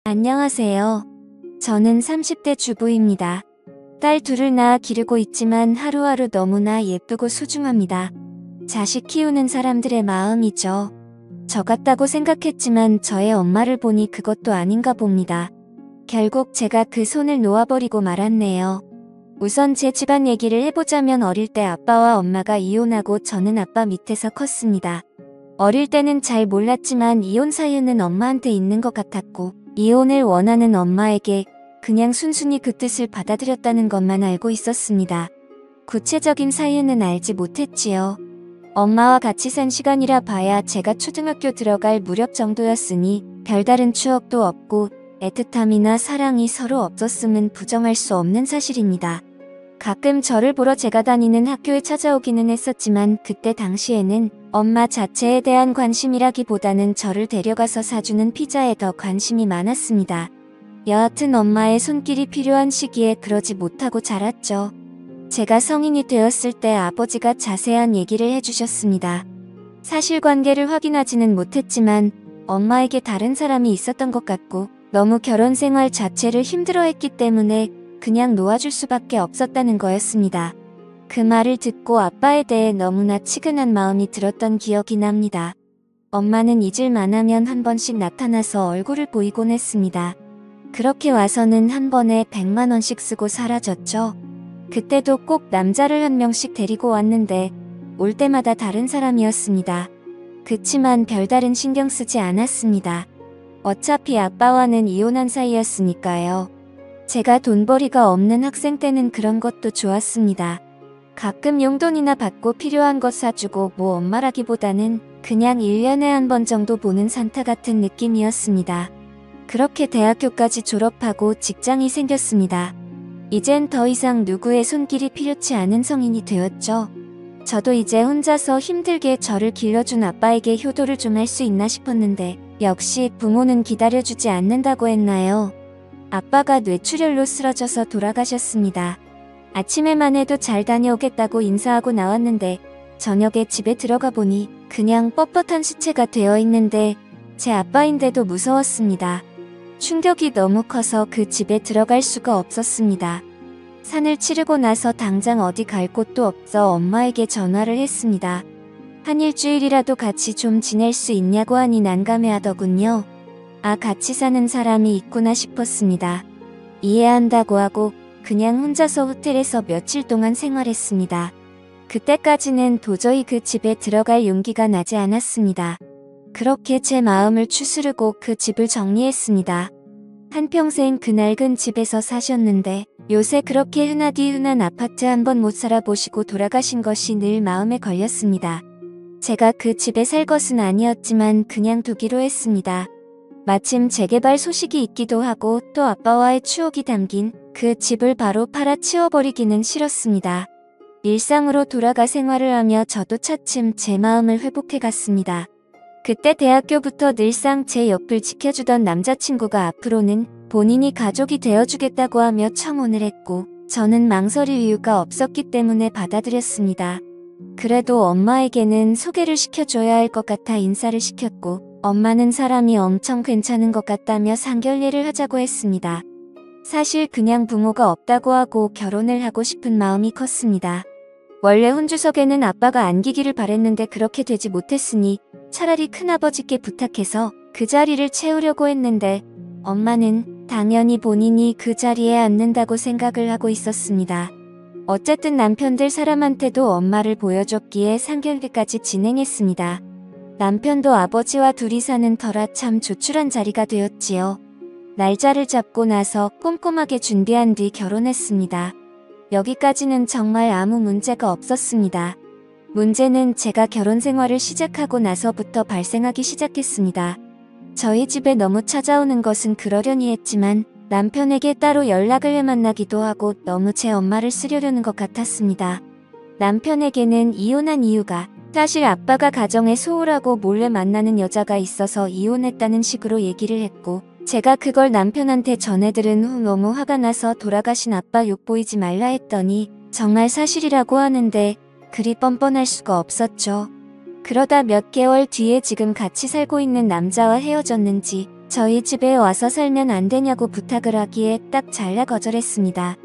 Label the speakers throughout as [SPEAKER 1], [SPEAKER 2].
[SPEAKER 1] 안녕하세요. 저는 30대 주부입니다. 딸 둘을 낳아 기르고 있지만 하루하루 너무나 예쁘고 소중합니다. 자식 키우는 사람들의 마음이죠. 저 같다고 생각했지만 저의 엄마를 보니 그것도 아닌가 봅니다. 결국 제가 그 손을 놓아버리고 말았네요. 우선 제 집안 얘기를 해보자면 어릴 때 아빠와 엄마가 이혼하고 저는 아빠 밑에서 컸습니다. 어릴 때는 잘 몰랐지만 이혼 사유는 엄마한테 있는 것 같았고 이혼을 원하는 엄마에게 그냥 순순히 그 뜻을 받아들였다는 것만 알고 있었습니다. 구체적인 사유는 알지 못했지요. 엄마와 같이 산 시간이라 봐야 제가 초등학교 들어갈 무렵 정도였으니 별다른 추억도 없고 애틋함이나 사랑이 서로 없었음은 부정할 수 없는 사실입니다. 가끔 저를 보러 제가 다니는 학교에 찾아오기는 했었지만 그때 당시에는 엄마 자체에 대한 관심이라기보다는 저를 데려가서 사주는 피자에 더 관심이 많았습니다. 여하튼 엄마의 손길이 필요한 시기에 그러지 못하고 자랐죠. 제가 성인이 되었을 때 아버지가 자세한 얘기를 해주셨습니다. 사실관계를 확인하지는 못했지만 엄마에게 다른 사람이 있었던 것 같고 너무 결혼 생활 자체를 힘들어했기 때문에 그냥 놓아줄 수밖에 없었다는 거였습니다. 그 말을 듣고 아빠에 대해 너무나 치근한 마음이 들었던 기억이 납니다. 엄마는 잊을만하면 한 번씩 나타나서 얼굴을 보이곤 했습니다. 그렇게 와서는 한 번에 100만 원씩 쓰고 사라졌죠. 그때도 꼭 남자를 한 명씩 데리고 왔는데 올 때마다 다른 사람이었습니다. 그치만 별다른 신경 쓰지 않았습니다. 어차피 아빠와는 이혼한 사이였으니까요. 제가 돈벌이가 없는 학생 때는 그런 것도 좋았습니다. 가끔 용돈이나 받고 필요한 것 사주고 뭐 엄마라기보다는 그냥 1년에 한 번 정도 보는 산타 같은 느낌이었습니다. 그렇게 대학교까지 졸업하고 직장이 생겼습니다. 이젠 더 이상 누구의 손길이 필요치 않은 성인이 되었죠. 저도 이제 혼자서 힘들게 저를 길러준 아빠에게 효도를 좀 할 수 있나 싶었는데 역시 부모는 기다려주지 않는다고 했나요? 아빠가 뇌출혈로 쓰러져서 돌아가셨습니다. 아침에만 해도 잘 다녀오겠다고 인사하고 나왔는데 저녁에 집에 들어가 보니 그냥 뻣뻣한 시체가 되어 있는데 제 아빠인데도 무서웠습니다. 충격이 너무 커서 그 집에 들어갈 수가 없었습니다. 산을 치르고 나서 당장 어디 갈 곳도 없어 엄마에게 전화를 했습니다. 한 일주일이라도 같이 좀 지낼 수 있냐고 하니 난감해하더군요. 아, 같이 사는 사람이 있구나 싶었습니다. 이해한다고 하고 그냥 혼자서 호텔에서 며칠 동안 생활했습니다. 그때까지는 도저히 그 집에 들어갈 용기가 나지 않았습니다. 그렇게 제 마음을 추스르고 그 집을 정리했습니다. 한평생 그 낡은 집에서 사셨는데 요새 그렇게 흔하디 흔한 아파트 한번 못 살아보시고 돌아가신 것이 늘 마음에 걸렸습니다. 제가 그 집에 살 것은 아니었지만 그냥 두기로 했습니다. 마침 재개발 소식이 있기도 하고 또 아빠와의 추억이 담긴 그 집을 바로 팔아 치워버리기는 싫었습니다. 일상으로 돌아가 생활을 하며 저도 차츰 제 마음을 회복해갔습니다. 그때 대학교부터 늘상 제 옆을 지켜주던 남자친구가 앞으로는 본인이 가족이 되어주겠다고 하며 청혼을 했고 저는 망설일 이유가 없었기 때문에 받아들였습니다. 그래도 엄마에게는 소개를 시켜줘야 할 것 같아 인사를 시켰고 엄마는 사람이 엄청 괜찮은 것 같다며 상견례를 하자고 했습니다. 사실 그냥 부모가 없다고 하고 결혼을 하고 싶은 마음이 컸습니다. 원래 혼주석에는 아빠가 안기기를 바랬는데 그렇게 되지 못했으니 차라리 큰아버지께 부탁해서 그 자리를 채우려고 했는데 엄마는 당연히 본인이 그 자리에 앉는다고 생각을 하고 있었습니다. 어쨌든 남편들 사람한테도 엄마를 보여줬기에 상견례까지 진행했습니다. 남편도 아버지와 둘이 사는 터라 참 조촐한 자리가 되었지요. 날짜를 잡고 나서 꼼꼼하게 준비한 뒤 결혼했습니다. 여기까지는 정말 아무 문제가 없었습니다. 문제는 제가 결혼 생활을 시작하고 나서부터 발생하기 시작했습니다. 저희 집에 너무 찾아오는 것은 그러려니 했지만 남편에게 따로 연락을 해 만나기도 하고 너무 제 엄마를 쓰려는 것 같았습니다. 남편에게는 이혼한 이유가 사실 아빠가 가정에 소홀하고 몰래 만나는 여자가 있어서 이혼했다는 식으로 얘기를 했고 제가 그걸 남편한테 전해들은 후 너무 화가 나서 돌아가신 아빠 욕보이지 말라 했더니 정말 사실이라고 하는데 그리 뻔뻔할 수가 없었죠. 그러다 몇 개월 뒤에 지금 같이 살고 있는 남자와 헤어졌는지 저희 집에 와서 살면 안 되냐고 부탁을 하기에 딱 잘라 거절했습니다.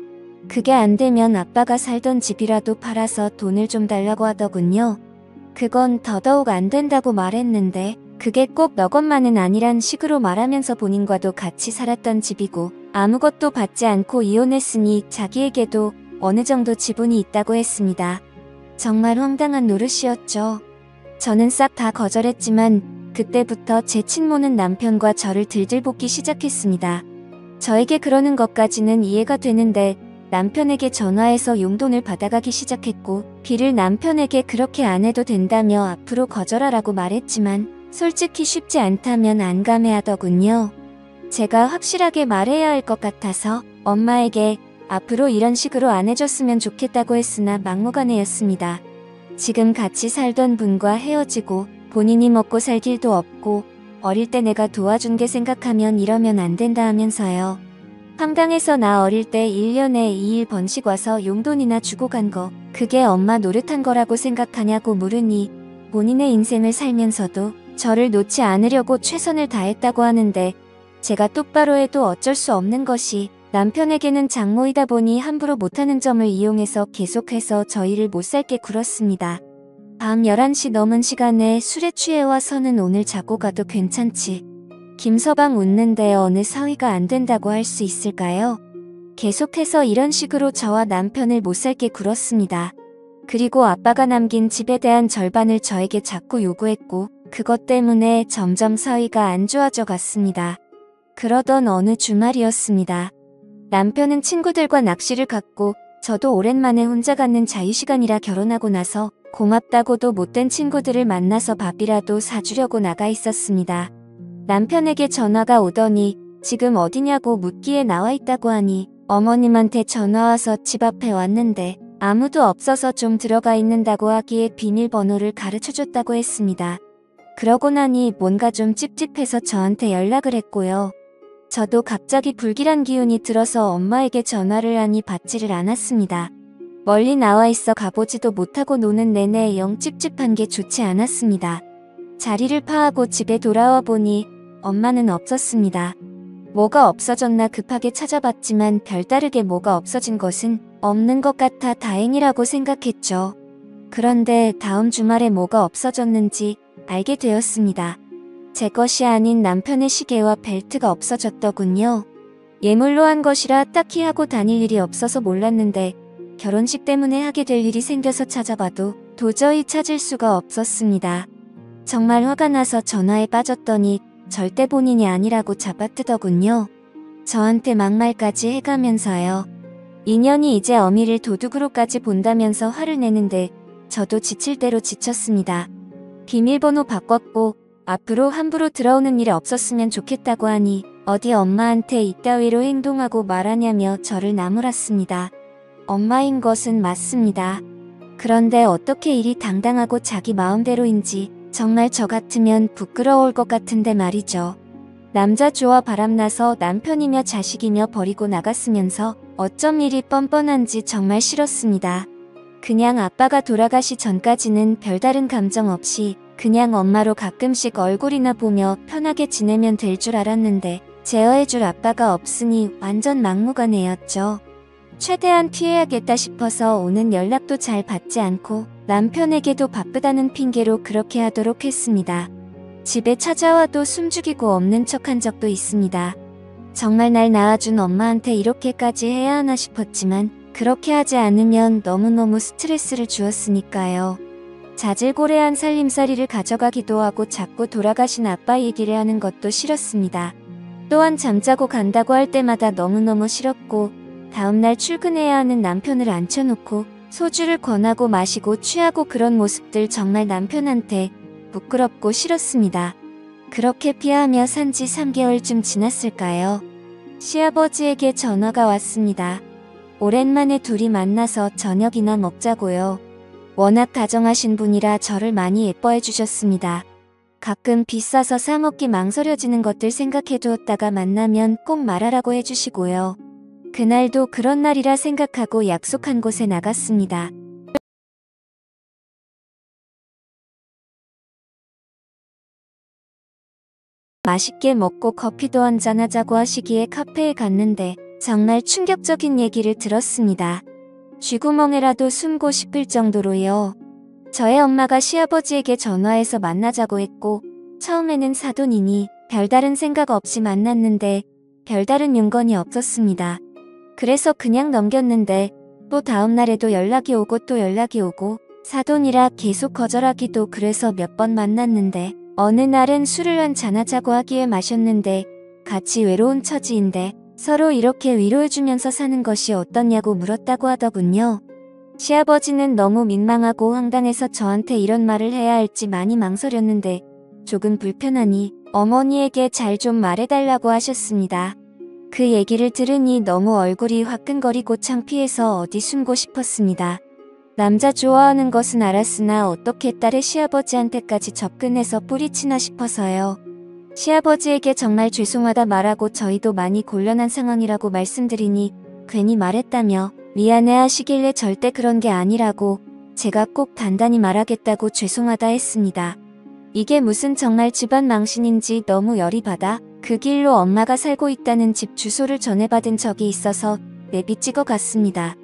[SPEAKER 1] 그게 안 되면 아빠가 살던 집이라도 팔아서 돈을 좀 달라고 하더군요. 그건 더더욱 안 된다고 말했는데 그게 꼭 너 것만은 아니란 식으로 말하면서 본인과도 같이 살았던 집이고 아무것도 받지 않고 이혼했으니 자기에게도 어느 정도 지분이 있다고 했습니다. 정말 황당한 노릇이었죠. 저는 싹 다 거절했지만 그때부터 제 친모는 남편과 저를 들들볶기 시작했습니다. 저에게 그러는 것까지는 이해가 되는데 남편에게 전화해서 용돈을 받아가기 시작했고 비를 남편에게 그렇게 안 해도 된다며 앞으로 거절하라고 말했지만 솔직히 쉽지 않다면 안감해하더군요. 제가 확실하게 말해야 할 것 같아서 엄마에게 앞으로 이런 식으로 안 해줬으면 좋겠다고 했으나 막무가내였습니다. 지금 같이 살던 분과 헤어지고 본인이 먹고 살 길도 없고 어릴 때 내가 도와준 게 생각하면 이러면 안 된다 하면서요. 한강에서 나 어릴 때 1년에 2일 번씩 와서 용돈이나 주고 간 거 그게 엄마 노릇한 거라고 생각하냐고 물으니 본인의 인생을 살면서도 저를 놓지 않으려고 최선을 다했다고 하는데 제가 똑바로 해도 어쩔 수 없는 것이 남편에게는 장모이다 보니 함부로 못하는 점을 이용해서 계속해서 저희를 못살게 굴었습니다. 밤 11시 넘은 시간에 술에 취해 와서는 오늘 자고 가도 괜찮지. 김서방 웃는데 어느 사위가 안 된다고 할 수 있을까요? 계속해서 이런 식으로 저와 남편을 못살게 굴었습니다. 그리고 아빠가 남긴 집에 대한 절반을 저에게 자꾸 요구했고 그것 때문에 점점 사위가 안 좋아져 갔습니다. 그러던 어느 주말이었습니다. 남편은 친구들과 낚시를 갔고 저도 오랜만에 혼자 갖는 자유시간이라 결혼하고 나서 고맙다고도 못된 친구들을 만나서 밥이라도 사주려고 나가 있었습니다. 남편에게 전화가 오더니 지금 어디냐고 묻기에 나와 있다고 하니 어머님한테 전화와서 집 앞에 왔는데 아무도 없어서 좀 들어가 있는다고 하기에 비밀번호를 가르쳐줬다고 했습니다. 그러고 나니 뭔가 좀 찝찝해서 저한테 연락을 했고요. 저도 갑자기 불길한 기운이 들어서 엄마에게 전화를 하니 받지를 않았습니다. 멀리 나와 있어 가보지도 못하고 노는 내내 영 찝찝한 게 좋지 않았습니다. 자리를 파하고 집에 돌아와 보니 엄마는 없었습니다. 뭐가 없어졌나 급하게 찾아봤지만 별다르게 뭐가 없어진 것은 없는 것 같아 다행이라고 생각했죠. 그런데 다음 주말에 뭐가 없어졌는지 알게 되었습니다. 제 것이 아닌 남편의 시계와 벨트가 없어졌더군요. 예물로 한 것이라 딱히 하고 다닐 일이 없어서 몰랐는데 결혼식 때문에 하게 될 일이 생겨서 찾아봐도 도저히 찾을 수가 없었습니다. 정말 화가 나서 전화에 빠졌더니 절대 본인이 아니라고 잡아뜨더군요. 저한테 막말까지 해가면서요. 인연이 이제 어미를 도둑으로까지 본다면서 화를 내는데 저도 지칠 대로 지쳤습니다. 비밀번호 바꿨고 앞으로 함부로 들어오는 일 없었으면 좋겠다고 하니 어디 엄마한테 이따위로 행동하고 말하냐며 저를 나무랐습니다. 엄마인 것은 맞습니다. 그런데 어떻게 일이 당당하고 자기 마음대로인지 정말 저 같으면 부끄러울 것 같은데 말이죠. 남자 좋아 바람나서 남편이며 자식이며 버리고 나갔으면서 어쩜 일이 뻔뻔한지 정말 싫었습니다. 그냥 아빠가 돌아가시 전까지는 별다른 감정 없이 그냥 엄마로 가끔씩 얼굴이나 보며 편하게 지내면 될 줄 알았는데 제어해줄 아빠가 없으니 완전 막무가내였죠. 최대한 피해야겠다 싶어서 오는 연락도 잘 받지 않고 남편에게도 바쁘다는 핑계로 그렇게 하도록 했습니다. 집에 찾아와도 숨죽이고 없는 척한 적도 있습니다. 정말 날 낳아준 엄마한테 이렇게까지 해야 하나 싶었지만 그렇게 하지 않으면 너무너무 스트레스를 주었으니까요. 자질고레한 살림살이를 가져가기도 하고 자꾸 돌아가신 아빠 얘기를 하는 것도 싫었습니다. 또한 잠자고 간다고 할 때마다 너무너무 싫었고 다음날 출근해야 하는 남편을 앉혀놓고 소주를 권하고 마시고 취하고 그런 모습들 정말 남편한테 부끄럽고 싫었습니다. 그렇게 피하며 산 지 3개월쯤 지났을까요? 시아버지에게 전화가 왔습니다. 오랜만에 둘이 만나서 저녁이나 먹자고요. 워낙 다정하신 분이라 저를 많이 예뻐해 주셨습니다. 가끔 비싸서 사먹기 망설여지는 것들 생각해두었다가 만나면 꼭 말하라고 해주시고요. 그날도 그런 날이라 생각하고 약속한 곳에 나갔습니다. 맛있게 먹고 커피도 한잔하자고 하시기에 카페에 갔는데 정말 충격적인 얘기를 들었습니다. 쥐구멍에라도 숨고 싶을 정도로요. 저의 엄마가 시아버지에게 전화해서 만나자고 했고 처음에는 사돈이니 별다른 생각 없이 만났는데 별다른 용건이 없었습니다. 그래서 그냥 넘겼는데 또 다음날에도 연락이 오고 또 연락이 오고 사돈이라 계속 거절하기도 그래서 몇 번 만났는데 어느 날은 술을 한잔하자고 하기에 마셨는데 같이 외로운 처지인데 서로 이렇게 위로해주면서 사는 것이 어떻냐고 물었다고 하더군요. 시아버지는 너무 민망하고 황당해서 저한테 이런 말을 해야 할지 많이 망설였는데 조금 불편하니 어머니에게 잘 좀 말해달라고 하셨습니다. 그 얘기를 들으니 너무 얼굴이 화끈거리고 창피해서 어디 숨고 싶었습니다. 남자 좋아하는 것은 알았으나 어떻게 딸의 시아버지한테까지 접근해서 뿌리치나 싶어서요. 시아버지에게 정말 죄송하다 말하고 저희도 많이 곤란한 상황이라고 말씀드리니 괜히 말했다며 미안해 하시길래 절대 그런 게 아니라고 제가 꼭 단단히 말하겠다고 죄송하다 했습니다. 이게 무슨 정말 집안 망신인지 너무 열이 받아 그 길로 엄마가 살고 있다는 집 주소를 전해받은 적이 있어서 내비 찍어 갔습니다.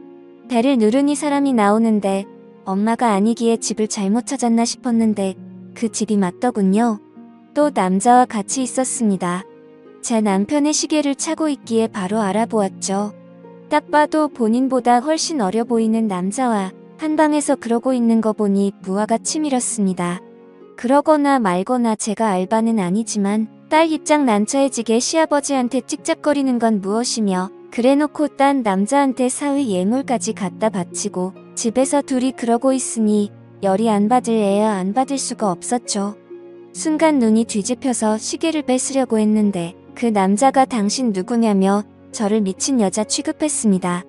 [SPEAKER 1] 배를 누르니 사람이 나오는데 엄마가 아니기에 집을 잘못 찾았나 싶었는데 그 집이 맞더군요. 또 남자와 같이 있었습니다. 제 남편의 시계를 차고 있기에 바로 알아보았죠. 딱 봐도 본인보다 훨씬 어려 보이는 남자와 한 방에서 그러고 있는 거 보니 무화가 치밀었습니다. 그러거나 말거나 제가 알 바는 아니지만 딸 입장 난처해지게 시아버지한테 찍잡거리는 건 무엇이며 그래놓고 딴 남자한테 사위 예물까지 갖다 바치고 집에서 둘이 그러고 있으니 열이 안 받을래야 안 받을 수가 없었죠. 순간 눈이 뒤집혀서 시계를 뺏으려고 했는데 그 남자가 당신 누구냐며 저를 미친 여자 취급했습니다.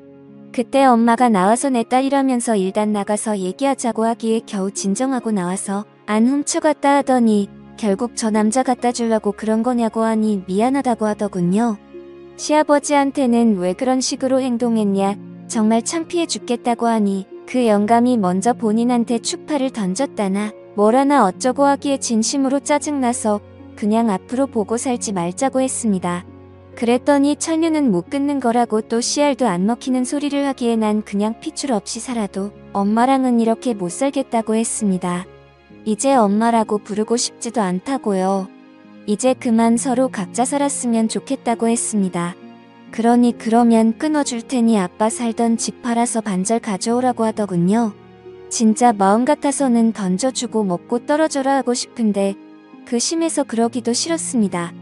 [SPEAKER 1] 그때 엄마가 나와서 내 딸이라면서 일단 나가서 얘기하자고 하기에 겨우 진정하고 나와서 안 훔쳐갔다 하더니 결국 저 남자 갖다 주려고 그런 거냐고 하니 미안하다고 하더군요. 시아버지한테는 왜 그런 식으로 행동했냐 정말 창피해 죽겠다고 하니 그 영감이 먼저 본인한테 축파를 던졌다나 뭐라나 어쩌고 하기에 진심으로 짜증나서 그냥 앞으로 보고 살지 말자고 했습니다. 그랬더니 천유는 못 끊는 거라고 또 씨알도 안 먹히는 소리를 하기에 난 그냥 핏줄 없이 살아도 엄마랑은 이렇게 못 살겠다고 했습니다. 이제 엄마라고 부르고 싶지도 않다고요. 이제 그만 서로 각자 살았으면 좋겠다고 했습니다. 그러니 그러면 끊어줄 테니 아빠 살던 집 팔아서 반절 가져오라고 하더군요. 진짜 마음 같아서는 던져주고 먹고 떨어져라 하고 싶은데 그 심해서 그러기도 싫었습니다.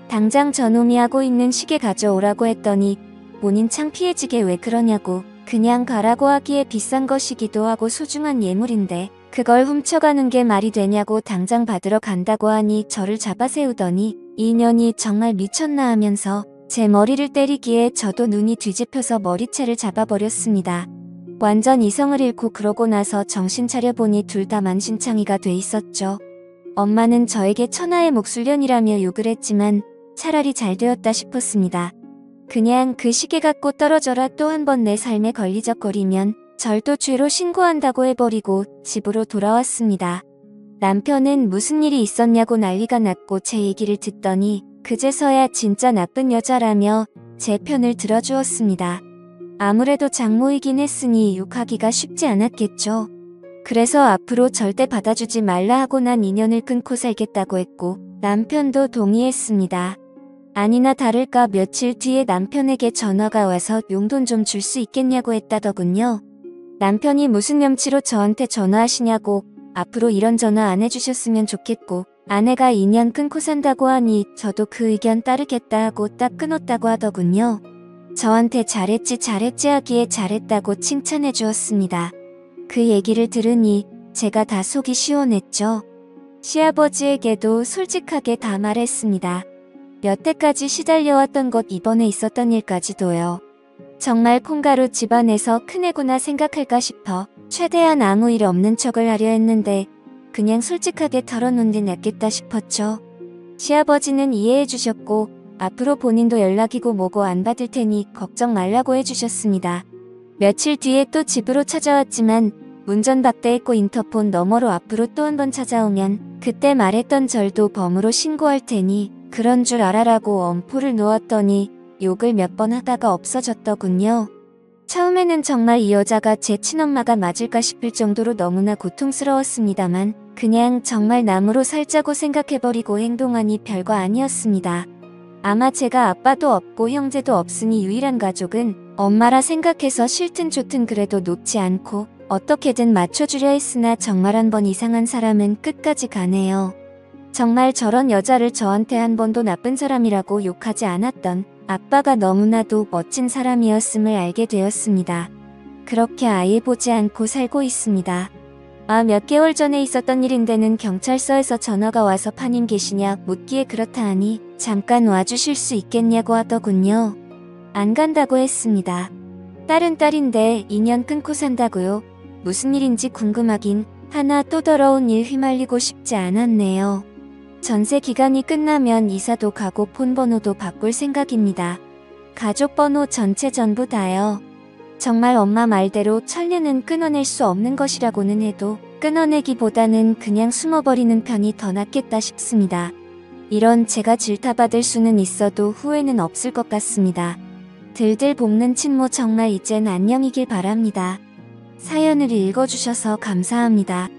[SPEAKER 1] 당장 저놈이 하고 있는 시계 가져오라고 했더니 본인 창피해지게 왜 그러냐고 그냥 가라고 하기에 비싼 것이기도 하고 소중한 예물인데 그걸 훔쳐가는 게 말이 되냐고 당장 받으러 간다고 하니 저를 잡아 세우더니 이년이 정말 미쳤나 하면서 제 머리를 때리기에 저도 눈이 뒤집혀서 머리채를 잡아버렸습니다. 완전 이성을 잃고 그러고 나서 정신 차려보니 둘 다 만신창이가 돼 있었죠. 엄마는 저에게 천하의 목술년이라며 욕을 했지만 차라리 잘 되었다 싶었습니다. 그냥 그 시계 갖고 떨어져라 또 한 번 내 삶에 걸리적거리면 절도죄로 신고한다고 해버리고 집으로 돌아왔습니다. 남편은 무슨 일이 있었냐고 난리가 났고 제 얘기를 듣더니 그제서야 진짜 나쁜 여자라며 제 편을 들어주었습니다. 아무래도 장모이긴 했으니 욕하기가 쉽지 않았겠죠. 그래서 앞으로 절대 받아주지 말라 하고 난 인연을 끊고 살겠다고 했고 남편도 동의했습니다. 아니나 다를까 며칠 뒤에 남편에게 전화가 와서 용돈 좀 줄 수 있겠냐고 했다더군요. 남편이 무슨 염치로 저한테 전화하시냐고 앞으로 이런 전화 안 해주셨으면 좋겠고 아내가 인연 끊고 산다고 하니 저도 그 의견 따르겠다 하고 딱 끊었다고 하더군요. 저한테 잘했지 하기에 잘했다고 칭찬해 주었습니다. 그 얘기를 들으니 제가 다 속이 시원했죠. 시아버지에게도 솔직하게 다 말했습니다. 여태까지 시달려왔던 것 이번에 있었던 일까지도요. 정말 콩가루 집안에서 큰애구나 생각할까 싶어 최대한 아무 일 없는 척을 하려 했는데 그냥 솔직하게 털어놓는 게 낫겠다 싶었죠. 시아버지는 이해해 주셨고 앞으로 본인도 연락이고 뭐고 안 받을 테니 걱정 말라고 해주셨습니다. 며칠 뒤에 또 집으로 찾아왔지만 운전박대했고 인터폰 너머로 앞으로 또 한 번 찾아오면 그때 말했던 절도 범으로 신고할 테니 그런 줄 알아라고 엄포를 놓았더니 욕을 몇 번 하다가 없어졌더군요. 처음에는 정말 이 여자가 제 친엄마가 맞을까 싶을 정도로 너무나 고통스러웠습니다만 그냥 정말 남으로 살자고 생각해버리고 행동하니 별거 아니었습니다. 아마 제가 아빠도 없고 형제도 없으니 유일한 가족은 엄마라 생각해서 싫든 좋든 그래도 놓지 않고 어떻게든 맞춰주려 했으나 정말 한 번 이상한 사람은 끝까지 가네요. 정말 저런 여자를 저한테 한 번도 나쁜 사람이라고 욕하지 않았던 아빠가 너무나도 멋진 사람이었음을 알게 되었습니다. 그렇게 아예 보지 않고 살고 있습니다. 몇 개월 전에 있었던 일인데는 경찰서에서 전화가 와서 파님 계시냐 묻기에 그렇다 하니 잠깐 와주실 수 있겠냐고 하더군요. 안 간다고 했습니다. 딸은 딸인데 인연 끊고 산다고요? 무슨 일인지 궁금하긴 하나 또 더러운 일 휘말리고 싶지 않았네요. 전세 기간이 끝나면 이사도 가고 폰번호도 바꿀 생각입니다. 가족 번호 전체 전부 다요. 정말 엄마 말대로 천년은 끊어낼 수 없는 것이라고는 해도 끊어내기보다는 그냥 숨어버리는 편이 더 낫겠다 싶습니다. 이런 제가 질타받을 수는 있어도 후회는 없을 것 같습니다. 들들 볶는 친모 정말 이젠 안녕이길 바랍니다. 사연을 읽어주셔서 감사합니다.